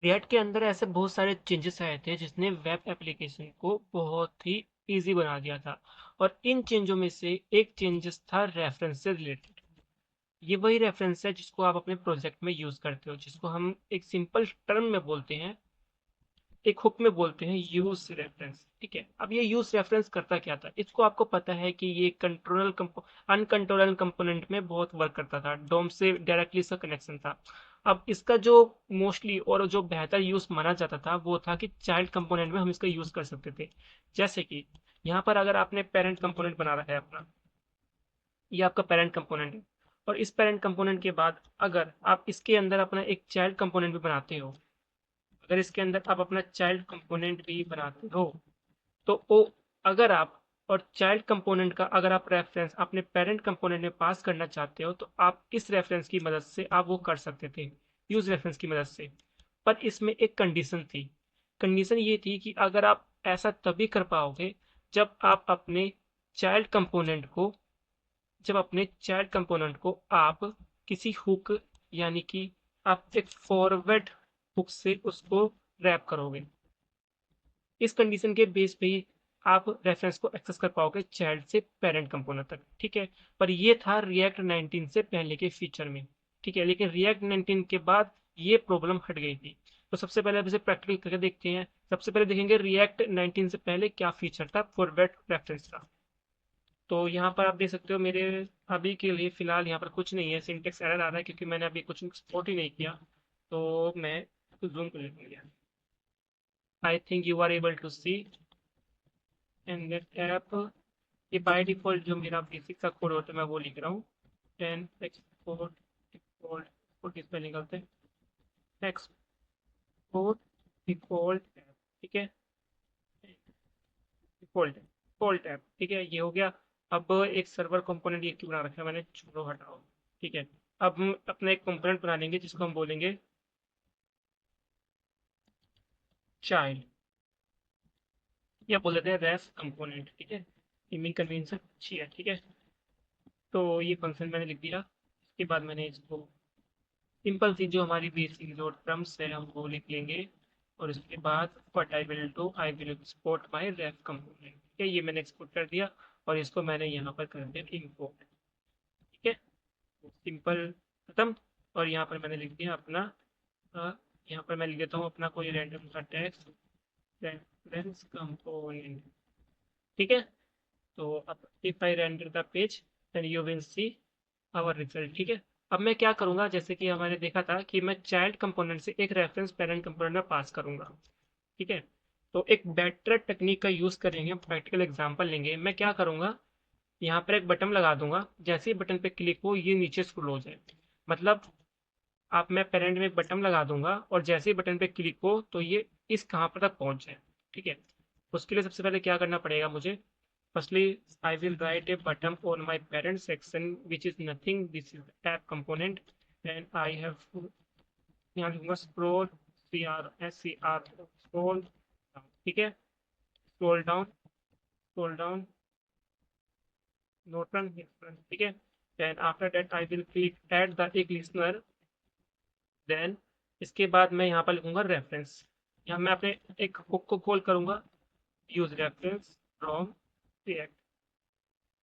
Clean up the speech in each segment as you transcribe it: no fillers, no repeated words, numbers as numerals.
React के अंदर ऐसे बहुत सारे चेंजेस आए थे जिसने वेब एप्लीकेशन को बहुत ही इजी बना दिया था। और इन चेंजों में से एक चेंजेस था रेफरेंस से रिलेटेड। ये वही रेफरेंस है जिसको आप अपने प्रोजेक्ट में यूज करते हो, जिसको हम एक सिंपल टर्म में बोलते हैं, एक हुक में बोलते हैं यूज रेफरेंस। ठीक है, अब ये यूज रेफरेंस करता क्या था, इसको आपको पता है कि ये कंट्रोलर अनकंट्रोलर कंपोनेंट में बहुत वर्क करता था, डोम से डायरेक्टली इसका कनेक्शन था। अब इसका जो मोस्टली और जो बेहतर यूज माना जाता था वो था कि चाइल्ड कंपोनेंट में हम इसका यूज कर सकते थे। जैसे कि यहाँ पर अगर आपने पेरेंट कंपोनेंट बना रखा है अपना, ये आपका पेरेंट कंपोनेंट है, और इस पेरेंट कंपोनेंट के बाद अगर आप इसके अंदर अपना एक चाइल्ड कंपोनेंट भी बनाते हो, अगर इसके अंदर आप अपना चाइल्ड कंपोनेंट भी बनाते हो, तो वो अगर आप और चाइल्ड कंपोनेंट का अगर आप रेफरेंस अपने पेरेंट कंपोनेंट में पास करना चाहते हो तो आप इस रेफरेंस की मदद से आप वो कर सकते थे, यूज रेफरेंस की मदद से। पर इसमें एक कंडीशन थी। कंडीशन ये थी कि अगर आप ऐसा तभी कर पाओगे जब आप अपने चाइल्ड कंपोनेंट को जब अपने चाइल्ड कंपोनेंट को आप किसी हुक, यानी कि आप एक फॉरवर्ड हुक से उसको रैप करोगे। इस कंडीशन के बेस पे ही आप रेफरेंस को एक्सेस कर पाओगे चाइल्ड से पेरेंट कंपोनेंट तक। ठीक है, पर ये था रिएक्ट 19 से पहले के फीचर में। ठीक है, लेकिन रिएक्ट 19 के बाद ये प्रॉब्लम हट गई थी। तो सबसे पहले अब इसे प्रैक्टिकल करके देखते हैं। सबसे पहले देखेंगे रिएक्ट 19 से पहले क्या फीचर था फॉरवर्ड रेफरेंस का। तो यहाँ पर आप देख सकते हो मेरे अभी के लिए फिलहाल यहाँ पर कुछ नहीं है, सिंटेक्स एरर आ रहा है क्योंकि मैंने अभी कुछ एक्सपोर्ट ही नहीं किया। तो मैं जूम कर लेता हूँ। I think you are able to see and that app. ये बाय डिफॉल्ट जो मेरा बेसिक सा कोड होता है मैं वो लिख रहा हूँ। टेन एक्सपोर्ट डिफॉल्ट को किस पे निकलते हैं, एक्सपोर्ट डिफॉल्ट ऐप। ठीक है, डिफॉल्ट डिफॉल्ट ऐप। ठीक है, ये हो गया। अब एक सर्वर कंपोनेंट ये क्यों बना रखा है मैंने, छोड़ो हटाओ। ठीक है, अब हम अपना एक कंपोनेंट बना लेंगे जिसको हम बोलेंगे चाइल्ड, या बोल देते हैं रेफ कंपोनेंट। ठीक है, नेमिंग कन्वेंशन अच्छी है। ठीक है, तो ये फंक्शन मैंने लिख दिया। इसके बाद मैंने इसको सिंपल सी जो हमारी बेसिक जो टर्म्स है हम वो लिख लेंगे। और इसके बाद what I will do, I will export my ref component. ठीक है, ये मैंने एक्सपोर्ट कर दिया और इसको मैंने यहाँ पर कर दिया इंपोर्ट। ठीक है, सिंपल खत्म। और यहाँ पर मैंने लिख दिया अपना यहाँ पर मैं लिख देता हूँ अपना कोई रैंडम सा टेक्स्ट, रेफरेंस कंपोनेंट। ठीक है, तो अब if I render the page then you will see our result. ठीक है, अब मैं क्या करूंगा, जैसे कि हमारे देखा था कि मैं चाइल्ड कंपोनेंट से एक रेफरेंस पेरेंट कंपोनेंट में पास करूंगा। ठीक है, तो एक बेटर टेक्निक का यूज करेंगे, प्रैक्टिकल एग्जांपल लेंगे। मैं क्या करूंगा, यहाँ पर एक बटन लगा दूंगा, जैसे ही बटन पे क्लिक हो ये नीचे स्क्रॉल हो जाए। मतलब आप मैं पेरेंट में एक बटन लगा दूंगा और जैसे ही बटन पे क्लिक हो तो ये इस कहाँ पर तक पहुंच जाए। ठीक है, उसके लिए सबसे पहले क्या करना पड़ेगा मुझे, firstly I will write a button on my parent section which is nothing, this is the app component, and I have यहाँ लिखूंगा scroll, CR scroll down। ठीक है, scroll down, scroll down, note run, yes, run। ठीक है, then after that I will click add the एक listener। Then इसके बाद मैं यहाँ पर लिखूंगा रेफरेंस। यहाँ मैं अपने एक हुक को कॉल करूंगा, यूज रेफरेंस फ्रॉम रिएक्ट।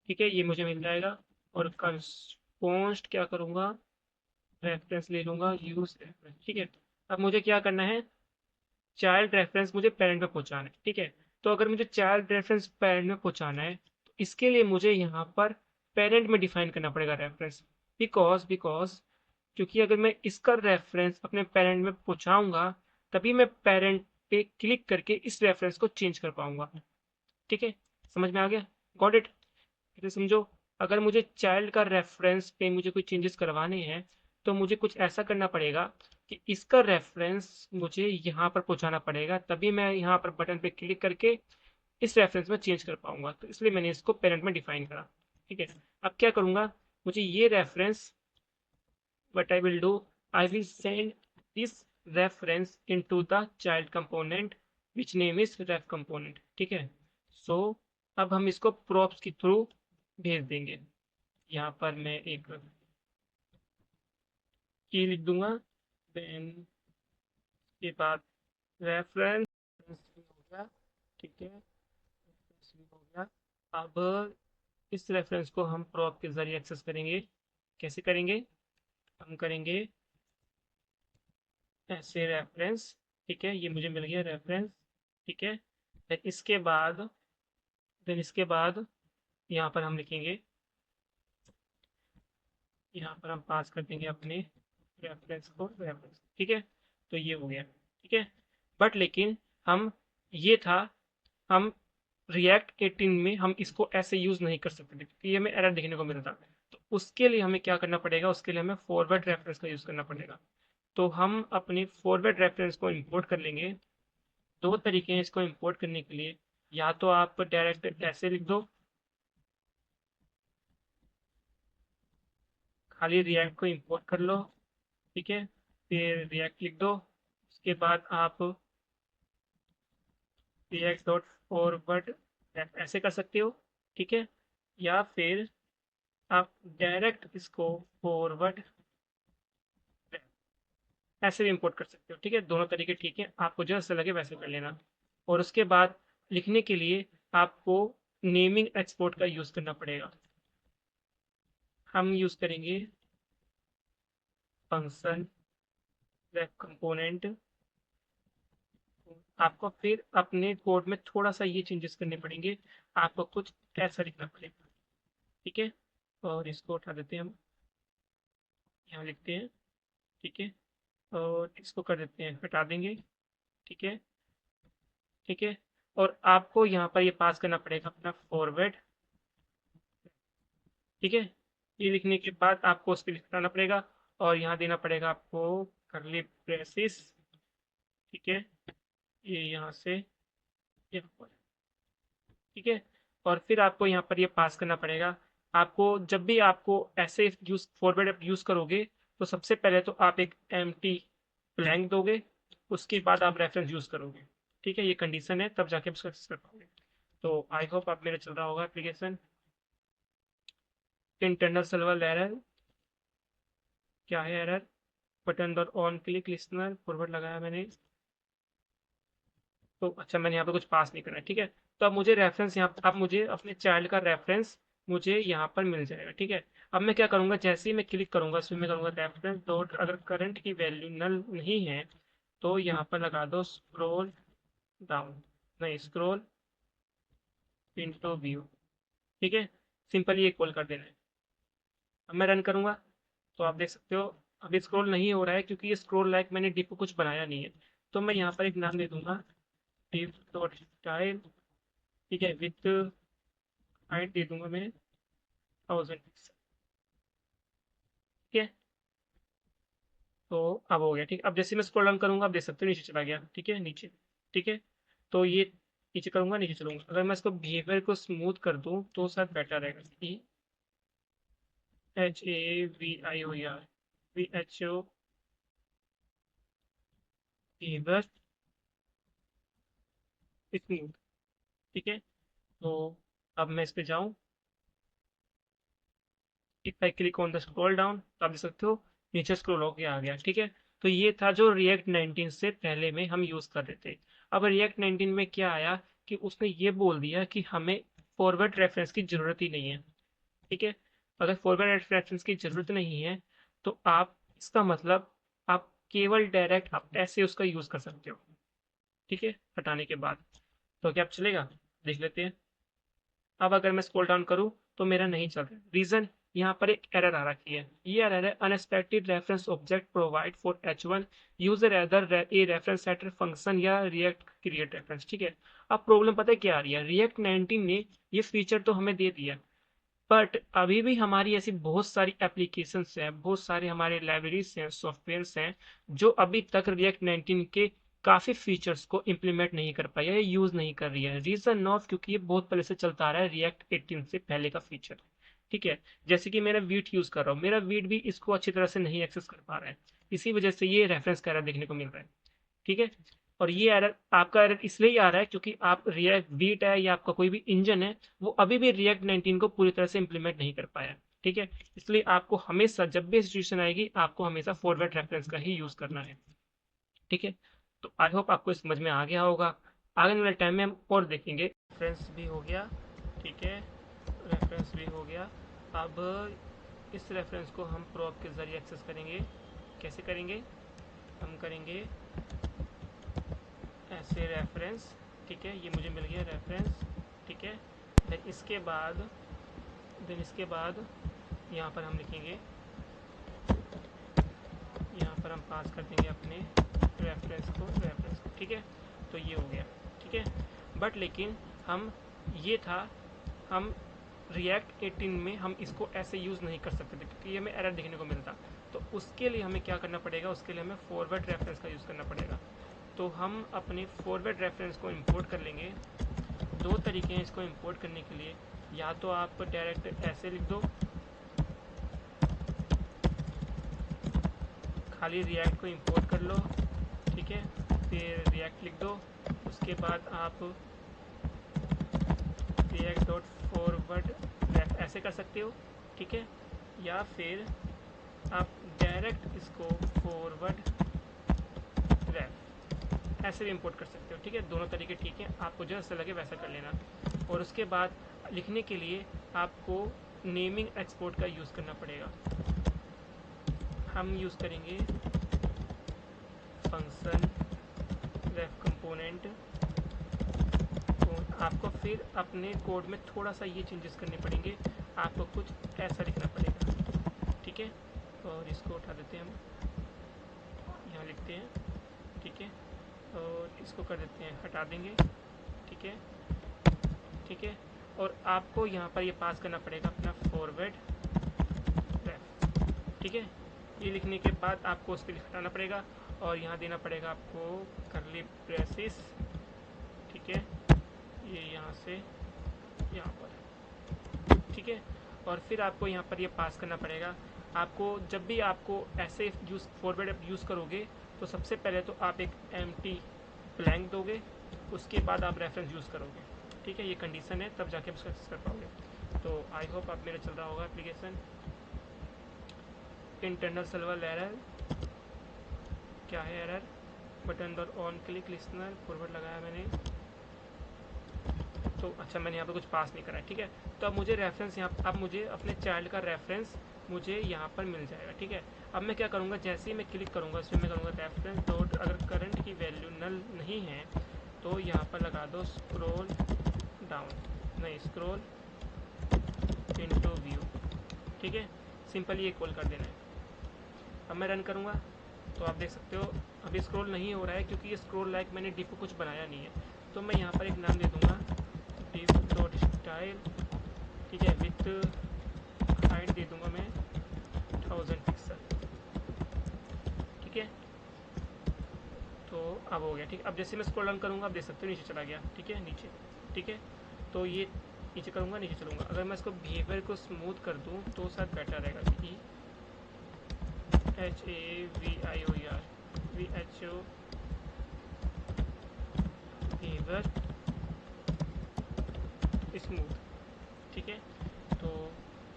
ठीक है, ये मुझे मिल जाएगा। और कंपोस्ट क्या करूंगा, रेफरेंस ले लूंगा, यूज रेफरेंस। ठीक है, अब मुझे क्या करना है, चाइल्ड रेफरेंस मुझे पेरेंट में पहुंचाना है। ठीक है, तो अगर मुझे चाइल्ड रेफरेंस पेरेंट में पहुंचाना है तो इसके लिए मुझे यहाँ पर पेरेंट में डिफाइन करना पड़ेगा रेफरेंस। बिकॉज क्योंकि अगर मैं इसका रेफरेंस अपने पेरेंट में पहुंचाऊंगा तभी मैं पेरेंट पे क्लिक करके इस रेफरेंस को चेंज कर पाऊंगा। ठीक है, समझ में आ गया, गॉट इट। फिर समझो, अगर मुझे चाइल्ड का रेफरेंस पे मुझे कोई चेंजेस करवाने हैं तो मुझे कुछ ऐसा करना पड़ेगा कि इसका रेफरेंस मुझे यहाँ पर पहुंचाना पड़ेगा, तभी मैं यहाँ पर बटन पे क्लिक करके इस रेफरेंस में चेंज कर पाऊंगा। तो इसलिए मैंने इसको पेरेंट में डिफाइन करा। ठीक है, अब क्या करूंगा, मुझे ये reference, what I will do, I will send this reference into the child component which name is ref component। ठीक है, सो अब हम इसको props के थ्रू भेज देंगे। यहाँ पर मैं एक की लिख दूंगा, देन के बाद रेफरेंस भी हो गया, ठीक है, रेफरेंस भी हो गया। अब इस रेफरेंस को हम प्रॉप के जरिए एक्सेस करेंगे। कैसे करेंगे? हम करेंगे ऐसे रेफरेंस, ठीक है, ये मुझे मिल गया रेफरेंस, ठीक है। फिर इसके बाद यहाँ पर हम लिखेंगे, यहाँ पर हम पास कर देंगे अपने रेफरेंस को, रेफरेंस, ठीक है। तो ये हो गया, ठीक है। बट लेकिन हम ये था, हम रिएक्ट 18 में हम इसको ऐसे यूज नहीं कर सकते थे क्योंकि ये हमें एरर देखने को मिलता। तो उसके लिए हमें क्या करना पड़ेगा? उसके लिए हमें फॉरवर्ड रेफरेंस का यूज करना पड़ेगा। तो हम अपने फॉरवर्ड रेफरेंस को इंपोर्ट कर लेंगे। दो तरीके हैं इसको इंपोर्ट करने के लिए। या तो आप डायरेक्ट ऐसे लिख दो, खाली रिएक्ट को इंपोर्ट कर लो, ठीक है, फिर रिएक्ट लिख दो। उसके बाद आप रिएक्ट डॉट फॉरवर्ड ऐसे कर सकते हो, ठीक है। या फिर आप डायरेक्ट इसको फॉरवर्ड ऐसे भी इंपोर्ट कर सकते हो, ठीक है। दोनों तरीके ठीक है, आपको जैसा लगे वैसे कर लेना। और उसके बाद लिखने के लिए आपको नेमिंग एक्सपोर्ट का यूज करना पड़ेगा। हम यूज करेंगे फंक्शन वेब कंपोनेंट। आपको फिर अपने कोड में थोड़ा सा ये चेंजेस करने पड़ेंगे। आपको कुछ ऐसा लिखना पड़ेगा, ठीक है। और इसको उठा देते हैं, हम यहाँ लिखते हैं, ठीक है। और इसको कर देते हैं, हटा देंगे, ठीक है, ठीक है। और आपको यहाँ पर ये पास करना पड़ेगा अपना फॉरवर्ड, ठीक है। ये लिखने के बाद आपको उस पर लिखाना पड़ेगा और यहाँ देना पड़ेगा आपको करली ब्रेसिस, ठीक है। ये यहाँ से यहाँ पर, ठीक है। और फिर आपको यहाँ पर ये पास करना पड़ेगा। आपको जब भी आपको ऐसे यूज फॉरवर्ड यूज करोगे तो सबसे पहले तो आप एक एम्प्टी ब्लैंक दोगे, उसके बाद आप रेफरेंस यूज करोगे, ठीक है। ये कंडीशन है, तब जाके आप इसको एक्सेस कर पाओगे। तो आई होप आप मेरा चल रहा होगा एप्लीकेशन। इंटरनल सर्वर एरर, क्या है error? Button dot on click listener forward लगाया मैंने, तो अच्छा मैंने यहाँ पे कुछ पास नहीं करना है, ठीक है। तो अब मुझे रेफरेंस यहाँ, अब मुझे अपने चाइल्ड का रेफरेंस मुझे यहाँ पर मिल जाएगा, ठीक है। अब मैं क्या करूँगा, जैसे ही मैं क्लिक करूँगा इसमें मैं करूँगा रेफरेंस डॉट, अगर करंट की वैल्यू नल नहीं है तो यहाँ पर लगा दो स्क्रॉल डाउन, नहीं स्क्रॉल इनटू व्यू, ठीक है। सिंपली ये कॉल कर देना है। अब मैं रन करूँगा तो आप देख सकते हो अभी स्क्रॉल नहीं हो रहा है क्योंकि ये स्क्रॉल लाइक मैंने डिप को कुछ बनाया नहीं है। तो मैं यहाँ पर एक नाम दे दूंगा डिप डॉट स्टाइल, ठीक है, विथ हाइट दे दूंगा मैं 1000 पिक्सल, ठीक है। तो अब हो गया, ठीक। अब जैसे मैं स्क्रॉल डाउन करूंगा आप देख सकते हो नीचे चला गया, ठीक है, नीचे, ठीक है। तो ये नीचे करूंगा, नीचे चलूंगा। अगर मैं इसको बिहेवियर को स्मूथ कर दूं तो शायद बेटर रहेगा। ई HAVI हो गया, VHO बिहेवियर स्मूथ, ठीक है। तो अब मैं इस पे जाऊं, if I click on the scroll down तो आप देख सकते हो नीचे स्क्रॉल होके आ गया, ठीक है। तो ये था जो रिएक्ट 19 से पहले में हम यूज कर रहे थे। अब रिएक्ट 19 में क्या आया कि उसने ये बोल दिया कि हमें फॉरवर्ड रेफरेंस की जरूरत ही नहीं है, ठीक है। अगर फॉरवर्ड रेफरेंस की जरूरत नहीं है तो आप इसका मतलब आप केवल डायरेक्ट आप ऐसे उसका यूज कर सकते हो, ठीक है, हटाने के बाद। तो क्या अब चलेगा? देख लेते हैं। अब अगर मैं स्क्रॉल डाउन करूं तो मेरा नहीं चल रहा। रीजन, यहाँ पर एक एरर आ रखी है। ये एरर है unexpected reference object provide for H1 user either a reference setter function या रिएक्ट क्रिएट रेफरेंस, ठीक है। अब प्रॉब्लम पता है क्या आ रही है? रिएक्ट 19 ने ये फीचर तो हमें दे दिया, बट अभी भी हमारी ऐसी बहुत सारी एप्लीकेशंस हैं, बहुत सारे हमारे लाइब्रेरीज हैं, सॉफ्टवेयर्स हैं जो अभी तक रिएक्ट 19 के काफी फीचर्स को इम्प्लीमेंट नहीं कर पाई है, यूज नहीं कर रही है। रीजन नॉट क्योंकि ये बहुत पहले से चलता आ रहा है, रिएक्ट 18 से पहले का फीचर, ठीक है। जैसे कि मेरा वीट यूज कर रहा हूँ, मेरा वीट भी इसको अच्छी तरह से नहीं एक्सेस कर पा रहा है, इसी वजह से ये रेफरेंस का एरर देखने को मिल रहा है, ठीक है। और ये एरर, आपका एरर इसलिए आ रहा है क्योंकि आप रिएक्ट वीट है या आपका कोई भी इंजन है वो अभी भी रिएक्ट 19 को पूरी तरह से इंप्लीमेंट नहीं कर पाया, ठीक है। इसलिए आपको हमेशा जब भी सिचुएशन आएगी आपको हमेशा फॉरवर्ड रेफरेंस का ही यूज करना है, ठीक है। तो आई होप आपको समझ में आ गया होगा। आगे वाले टाइम में हम और देखेंगे। रेफरेंस भी हो गया, ठीक है, रेफरेंस भी हो गया। अब इस रेफरेंस को हम प्रोब के ज़रिए एक्सेस करेंगे। कैसे करेंगे? हम करेंगे ऐसे रेफरेंस, ठीक है, ये मुझे मिल गया रेफरेंस, ठीक है। देन इसके बाद यहाँ पर हम लिखेंगे, यहाँ पर हम पास कर देंगे अपने रेफरेंस को, ठीक है। तो ये हो गया, ठीक है। बट लेकिन हम ये था, हम रिएक्ट 18 में हम इसको ऐसे यूज़ नहीं कर सकते थे क्योंकि ये हमें एरर देखने को मिलता। तो उसके लिए हमें क्या करना पड़ेगा? उसके लिए हमें फॉरवर्ड रेफरेंस का यूज़ करना पड़ेगा। तो हम अपने फॉरवर्ड रेफरेंस को इंपोर्ट कर लेंगे। दो तरीके हैं इसको इंपोर्ट करने के लिए। या तो आप डायरेक्ट ऐसे लिख दो, खाली रिएक्ट को इंपोर्ट कर लो, ठीक है, फिर रिएक्ट लिख दो। उसके बाद आप रिएक्ट डॉट फॉरवर्ड रेफ ऐसे कर सकते हो, ठीक है। या फिर आप डायरेक्ट इसको फॉरवर्ड रेफ ऐसे भी इंपोर्ट कर सकते हो, ठीक है। दोनों तरीके ठीक है, आपको जैसा लगे वैसा कर लेना। और उसके बाद लिखने के लिए आपको नेमिंग एक्सपोर्ट का यूज़ करना पड़ेगा। हम यूज़ करेंगे फंक्शन रेफ कंपोनेंट। तो आपको फिर अपने कोड में थोड़ा सा ये चेंजेस करने पड़ेंगे। आपको कुछ ऐसा लिखना पड़ेगा, ठीक है। और इसको उठा देते हैं, हम यहाँ लिखते हैं, ठीक है। और इसको कर देते हैं, हटा देंगे, ठीक है, ठीक है। और आपको यहाँ पर ये पास करना पड़ेगा अपना फॉरवर्ड रेफ, ठीक है। ये लिखने के बाद आपको उसके लिए हटाना पड़ेगा और यहाँ देना पड़ेगा आपको करली ब्रेसेस, ठीक है, ये यहाँ से यहाँ पर, ठीक है। और फिर आपको यहाँ पर ये पास करना पड़ेगा। आपको जब भी आपको ऐसे यूज़ फॉरवर्ड यूज़ करोगे तो सबसे पहले तो आप एक एम्प्टी ब्लैंक दोगे, उसके बाद आप रेफरेंस यूज़ करोगे, ठीक है। ये कंडीशन है, तब जाके आप इसको एक्सेस कर पाओगे। तो आई होप आप मेरा चल रहा होगा एप्लीकेशन। इंटरनल सर्वर एरर, क्या है error? Button dot on click listener forward लगाया मैंने, तो अच्छा मैंने यहाँ पे कुछ पास नहीं करा है, ठीक है। तो अब मुझे रेफरेंस यहाँ, अब मुझे अपने चाइल्ड का रेफरेंस मुझे यहाँ पर मिल जाएगा, ठीक है। अब मैं क्या करूँगा, जैसे ही मैं क्लिक करूँगा इसमें मैं करूँगा रेफरेंस डॉट, अगर करंट की वैल्यू नल नहीं है तो यहाँ पर लगा दो स्क्रॉल डाउन, नहीं स्क्रॉल इनटू व्यू, ठीक है। सिंपल ये कॉल कर देना है। अब मैं रन करूँगा तो आप देख सकते हो अभी स्क्रॉल नहीं हो रहा है क्योंकि ये स्क्रॉल लाइक मैंने डिफ कुछ बनाया नहीं है। तो मैं यहाँ पर एक नाम दे दूँगा डिफ डॉट स्टाइल, ठीक है, विथ हाइट दे दूँगा मैं 1000 पिक्सल, ठीक है। तो अब हो गया, ठीक है। अब जैसे मैं स्क्रॉल डाउन करूँगा आप देख सकते हो नीचे चला गया, ठीक है, नीचे, ठीक है। तो ये नीचे करूँगा, नीचे चलूँगा। अगर मैं इसको बिहेवियर को स्मूथ कर दूँ तो शायद बेटर रहेगा, कि HAVIOER VHO बिहेवियर स्मूथ, ठीक है। तो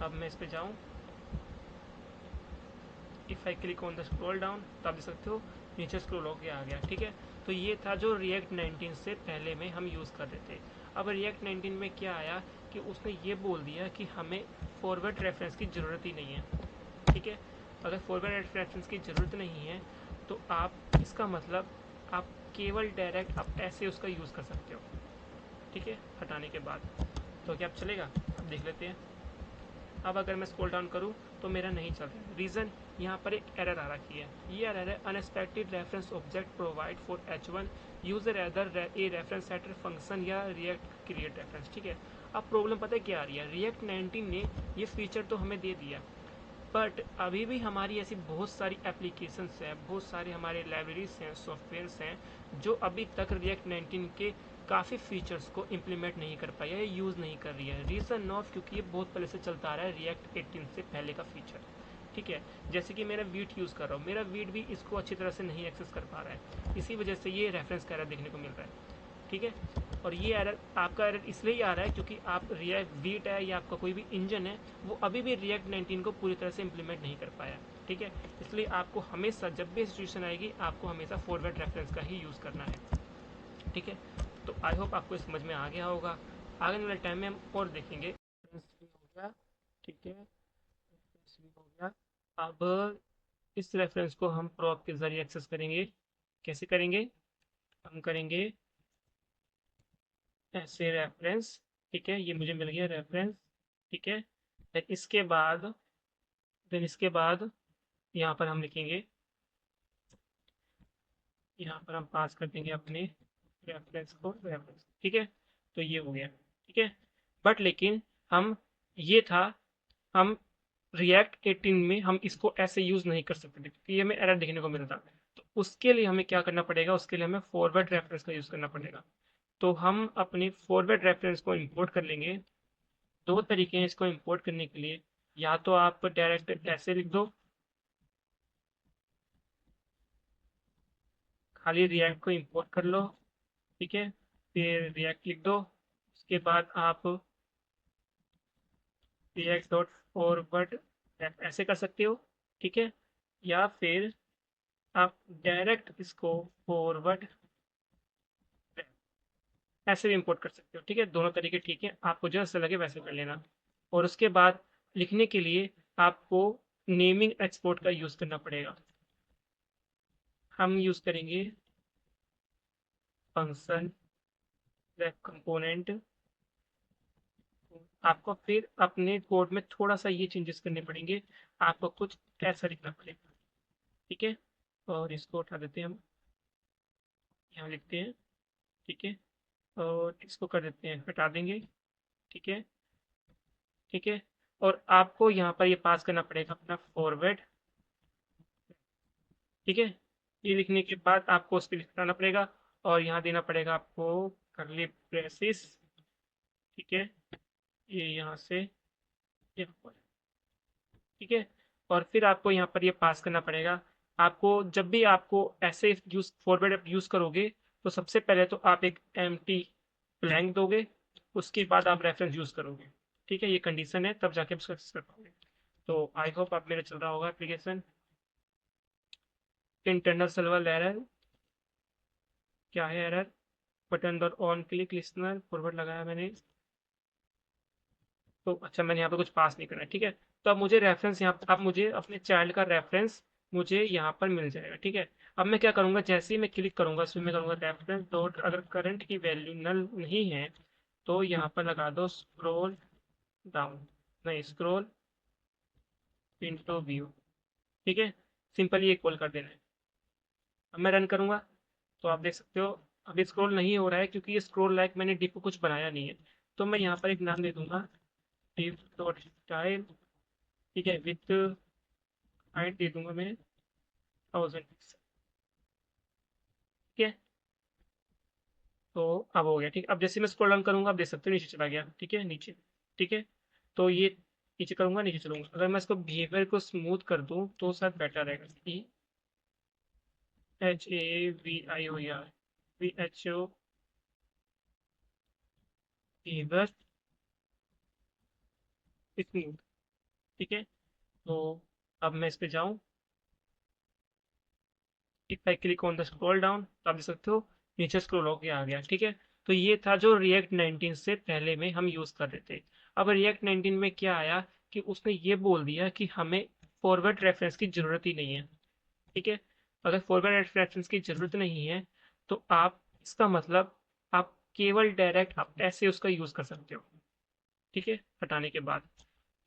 अब मैं इस पे जाऊँ, if I click on the scroll down तो आप देख सकते हो नीचे स्क्रॉल होकर आ गया, ठीक है। तो ये था जो रिएक्ट 19 से पहले में हम यूज़ कर रहे थे। अब रिएक्ट 19 में क्या आया कि उसने ये बोल दिया कि हमें फॉरवर्ड रेफरेंस की ज़रूरत ही नहीं है, ठीक है। अगर फॉरवर्ड रेफरेंस की ज़रूरत नहीं है तो आप इसका मतलब आप केवल डायरेक्ट आप ऐसे उसका यूज़ कर सकते हो, ठीक है, हटाने के बाद। तो क्या अब चलेगा? अब देख लेते हैं। अब अगर मैं स्क्रॉल डाउन करूँ तो मेरा नहीं चल रहा है। रीज़न यहाँ पर एक एरर आ रखी है। ये एरर है unexpected reference object provide for H1 user either a reference setter function या रिएक्ट क्रिएट रेफरेंस, ठीक है। अब प्रॉब्लम पता है क्या आ रही है? रिएक्ट 19 ने ये फीचर तो हमें दे दिया, बट अभी भी हमारी ऐसी बहुत सारी एप्लीकेशंस हैं, बहुत सारे हमारे लाइब्रेरीज हैं, सॉफ्टवेयर्स हैं जो अभी तक रिएक्ट 19 के काफ़ी फीचर्स को इम्प्लीमेंट नहीं कर पाई है, यूज़ नहीं कर रही है। रीज़न ऑफ क्योंकि ये बहुत पहले से चलता आ रहा है रिएक्ट 18 से पहले का फीचर, ठीक है। जैसे कि मेरा वीट यूज़ कर रहा हूँ, मेरा वीट भी इसको अच्छी तरह से नहीं एक्सेस कर पा रहा है, इसी वजह से ये रेफरेंस का एरर देखने को मिल रहा है, ठीक है। और ये एरर आपका एरर इसलिए आ रहा है क्योंकि आप रिएक्ट वीट है या आपका कोई भी इंजन है वो अभी भी रिएक्ट 19 को पूरी तरह से इम्प्लीमेंट नहीं कर पाया, ठीक है। इसलिए आपको हमेशा जब भी सिचुएशन आएगी आपको हमेशा फॉरवर्ड रेफरेंस का ही यूज़ करना है। ठीक है। तो आई होप आपको समझ में आ गया होगा। आगे वाले टाइम में हम और देखेंगे। रेफरेंस भी हो गया। ठीक है, रेफरेंस भी हो गया। अब इस रेफरेंस को हम प्रॉप के जरिए एक्सेस करेंगे। कैसे करेंगे? हम करेंगे ऐसे रेफरेंस। ठीक है, ये मुझे मिल गया रेफरेंस। ठीक है। देन इसके बाद यहाँ पर हम लिखेंगे, यहाँ पर हम पास कर देंगे अपने रेफरेंस को रेफरेंस। ठीक है, तो ये हो गया। ठीक है, बट लेकिन हम ये था, हम रिएक्ट 18 में हम इसको ऐसे यूज नहीं कर सकते थे क्योंकि ये हमें एरर देखने को मिलता। तो उसके लिए हमें क्या करना पड़ेगा? उसके लिए हमें फॉरवर्ड रेफरेंस का यूज करना पड़ेगा। तो हम अपनी फॉरवर्ड रेफरेंस को इंपोर्ट कर लेंगे। दो तरीके हैं इसको इंपोर्ट करने के लिए। या तो आप डायरेक्ट ऐसे लिख दो, खाली रिएक्ट को इंपोर्ट कर लो। ठीक है, फिर रिएक्ट लिख दो। उसके बाद आप रिएक्ट डॉट फॉरवर्ड ऐसे कर सकते हो। ठीक है, या फिर आप डायरेक्ट इसको फॉरवर्ड ऐसे भी इंपोर्ट कर सकते हो। ठीक है, दोनों तरीके ठीक है, आपको जैसे लगे वैसे कर लेना। और उसके बाद लिखने के लिए आपको नेमिंग एक्सपोर्ट का यूज करना पड़ेगा। हम यूज करेंगे फंक्शन वेब कंपोनेंट। आपको फिर अपने कोड में थोड़ा सा ये चेंजेस करने पड़ेंगे। आपको कुछ ऐसा लिखना पड़ेगा। ठीक है, और इसको उठा देते हैं हम, यहाँ लिखते हैं। ठीक है, और इसको कर देते हैं, हटा देंगे। ठीक है। ठीक है, और आपको यहाँ पर ये पास करना पड़ेगा अपना फॉरवर्ड। ठीक है, ये लिखने के बाद आपको उस पर लिखाना पड़ेगा और यहाँ देना पड़ेगा आपको करली ब्रेसेस। ठीक है, ये यहाँ से यहाँ पर। ठीक है, और फिर आपको यहाँ पर ये पास करना पड़ेगा। आपको जब भी आपको ऐसे यूज फॉरवर्ड यूज करोगे तो सबसे पहले तो आप एक एम्प्टी ब्लैंक दोगे, उसके बाद आप रेफरेंस यूज करोगे। ठीक है, ये कंडीशन है, तब जाके आप सक्सेस कर पाओगे। तो आई होप आप मेरा चल रहा होगा एप्लीकेशन। इंटरनल सर्वर एरर, क्या है error? Button dot on click listener forward लगाया मैंने। तो अच्छा, मैंने यहाँ पे कुछ पास नहीं करना है। ठीक है, तो अब मुझे रेफरेंस यहाँ, अब मुझे अपने चाइल्ड का रेफरेंस मुझे यहाँ पर मिल जाएगा। ठीक है, अब मैं क्या करूँगा, जैसे ही मैं क्लिक करूँगा इसमें मैं करूँगा रेफरेंस डॉट, अगर करंट की वैल्यू नल नहीं है तो यहाँ पर लगा दो स्क्रॉल डाउन, नहीं स्क्रॉल इनटू व्यू। ठीक है, सिंपल ये कॉल कर देना है। अब मैं रन करूँगा तो आप देख सकते हो अभी स्क्रॉल नहीं हो रहा है क्योंकि ये स्क्रॉल लाइक मैंने डिप को कुछ बनाया नहीं है। तो मैं यहाँ पर एक नाम दे दूंगा डिप डॉट स्टाइल। ठीक है, विथ हाइट दे दूंगा मैं 1000 पिक्सल। ठीक है, तो अब हो गया। ठीक, अब जैसे मैं स्क्रॉल डाउन करूंगा आप देख सकते हो नीचे चला गया। ठीक है, नीचे। ठीक है, तो ये नीचे करूंगा नीचे चलूंगा। अगर मैं इसको बिहेवियर को स्मूथ कर दूं तो शायद बेटर रहेगा। HAVIOR VHO behaviour smooth. ठीक है, तो अब मैं इस पे जाऊं, if I click on the scroll down तो आप देख सकते हो नीचे स्क्रॉल होके आ गया। ठीक है, तो ये था जो रिएक्ट 19 से पहले में हम यूज कर रहे थे। अब रिएक्ट 19 में क्या आया कि उसने ये बोल दिया कि हमें फॉरवर्ड रेफरेंस की जरूरत ही नहीं है। ठीक है, अगर फॉरवर्ड रेफरेंस की जरूरत नहीं है तो आप इसका मतलब आप केवल डायरेक्ट आप ऐसे उसका यूज कर सकते हो। ठीक है, हटाने के बाद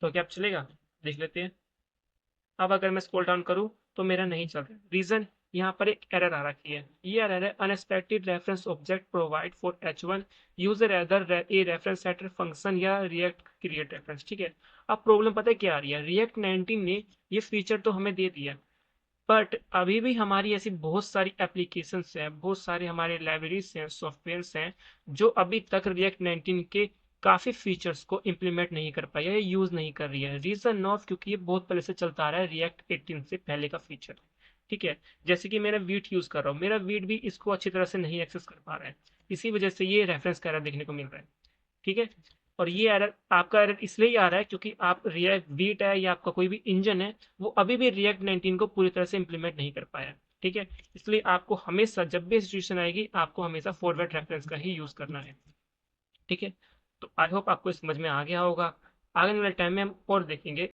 तो क्या अब चलेगा? देख लेते हैं। अब अगर मैं स्क्रॉल डाउन करूं तो मेरा नहीं चल रहा। रीजन, यहाँ पर एक एरर आ रखी है। ये एरर है unexpected reference object provide for H1 user either a reference setter function या रिएक्ट क्रिएट रेफरेंस। ठीक है, अब प्रॉब्लम पता है क्या आ रही है? रिएक्ट 19 ने ये फीचर तो हमें दे दिया, बट अभी भी हमारी ऐसी बहुत सारी एप्लीकेशंस हैं, बहुत सारे हमारे लाइब्रेरीज हैं, सॉफ्टवेयर्स हैं जो अभी तक रिएक्ट 19 के काफी फीचर्स को इम्प्लीमेंट नहीं कर पाई है, यूज नहीं कर रही है। रीजन ऑफ, क्योंकि ये बहुत पहले से चलता आ रहा है, रिएक्ट 18 से पहले का फीचर। ठीक है, जैसे कि मेरा वीट यूज कर रहा हूँ, मेरा वीट भी इसको अच्छी तरह से नहीं एक्सेस कर पा रहा है, इसी वजह से ये रेफरेंस का एरर देखने को मिल रहा है। ठीक है, और ये एरर आपका एरर इसलिए आ रहा है क्योंकि आप रिएक्ट वीट है या आपका कोई भी इंजन है वो अभी भी रिएक्ट 19 को पूरी तरह से इंप्लीमेंट नहीं कर पाया। ठीक है, इसलिए आपको हमेशा जब भी सिचुएशन आएगी आपको हमेशा फॉरवर्ड रेफरेंस का ही यूज करना है। ठीक है, तो आई होप आपको समझ में आ गया होगा। आगे वाले टाइम में हम और देखेंगे